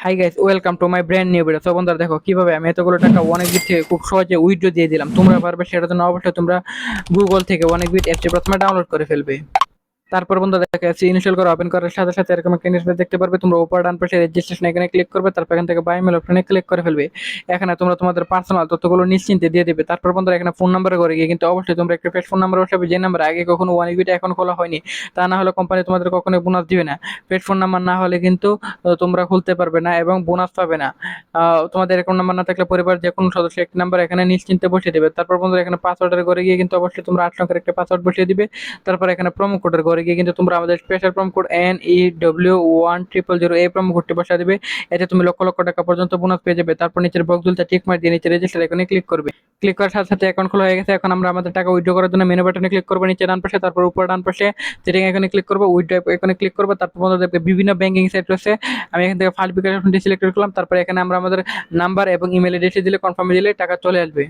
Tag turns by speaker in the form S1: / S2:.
S1: Hi guys, welcome to my brand new video. তো বন্ধুরা দেখো কিভাবে আমি এতগুলো টাকা অনেকবিট থেকে খুব সহজে উইথড্র দিয়ে দিলাম। তোমরা পারবে, সেটার জন্য অবশ্যই তোমরা গুগল থেকে অনেকবিট অ্যাপটি প্রথমে ডাউনলোড করে ফেলবে। তারপর বন্ধু দেখো অ্যাপসটি ইনস্টল করে ওপেন করার সাথে সাথে এরকম একটা ইন্টারফেস দেখতে পারবে। তোমরা উপর ডান পাশে রেজিস্ট্রেশন এখানে ক্লিক করবে, তারপর এখান থেকে বাই মেল অপশনে ক্লিক করে ফেলবে। এখানে তোমরা তোমাদের পার্সোনাল তথ্যগুলো নিশ্চিন্তে দিয়ে দেবে। তারপর বন্ধুরা এখানে ফোন নাম্বারে করে গিয়ে কিন্তু অবশ্যই তোমরা একটা ফেস ফোন নাম্বার বসাবে, যে নাম্বার আগে কখনো ওয়ানিবিট অ্যাকাউন্ট খোলা হয়নি। তা না হলে কোম্পানি তোমাদের কখনোই বোনাস দিবে না। পেড ফোন নাম্বার না হলে কিন্তু তোমরা খুলতে পারবে না এবং বোনাস পাবে না। তোমাদের অ্যাকাউন্ট নাম্বার না থাকলে পরিবারের যে কোনো সদস্য একটি নাম্বার এখানে নিশ্চিন্তে বসিয়ে দেবে। তারপর বন্ধুরা এখানে পাসওয়ার্ডের ঘরে গিয়ে কিন্তু অবশ্যই তোমরা 8 সংখ্যার একটা পাসওয়ার্ড বসিয়ে দিবে। তারপর এখানে প্রোমো কোডের ঘরে গিয়ে কিন্তু তোমরা আমাদের স্পেশাল প্রোমো কোড NEW1000 এই প্রোমো কোডটি বসিয়ে দিবে। এতে তুমি লক্ষ লক্ষ টাকা পর্যন্ত বোনাস পেয়ে যাবে। তারপর নিচের বক্স দুলটা টিক মার দিয়ে নিচে রেজিস্টার আইকনে ক্লিক করবে। ক্লিক করার সাথে সাথে অ্যাকাউন্ট খোলা হয়ে গেছে। এখন আমরা আমাদের টাকা উইথড্র করার জন্য মেনু বাটনে ক্লিক করবো নিচে ডান পাশে, তারপর উপর ডান পাশে সেটিং এখানে ক্লিক করবো, উইথড্র এখানে ক্লিক করবো। তারপর বন্ধু দেখবে বিভিন্ন ব্যাংকিং সাইট রয়েছে। আমি এখান থেকে ফার্স্ট বিকাশ অপশনটি সিলেক্ট করলাম। তারপর এখানে আমরা আমাদের নাম্বার এবং ইমেল অ্যাড্রেস দিলে কনফার্মে দিলে টাকা চলে আসবে।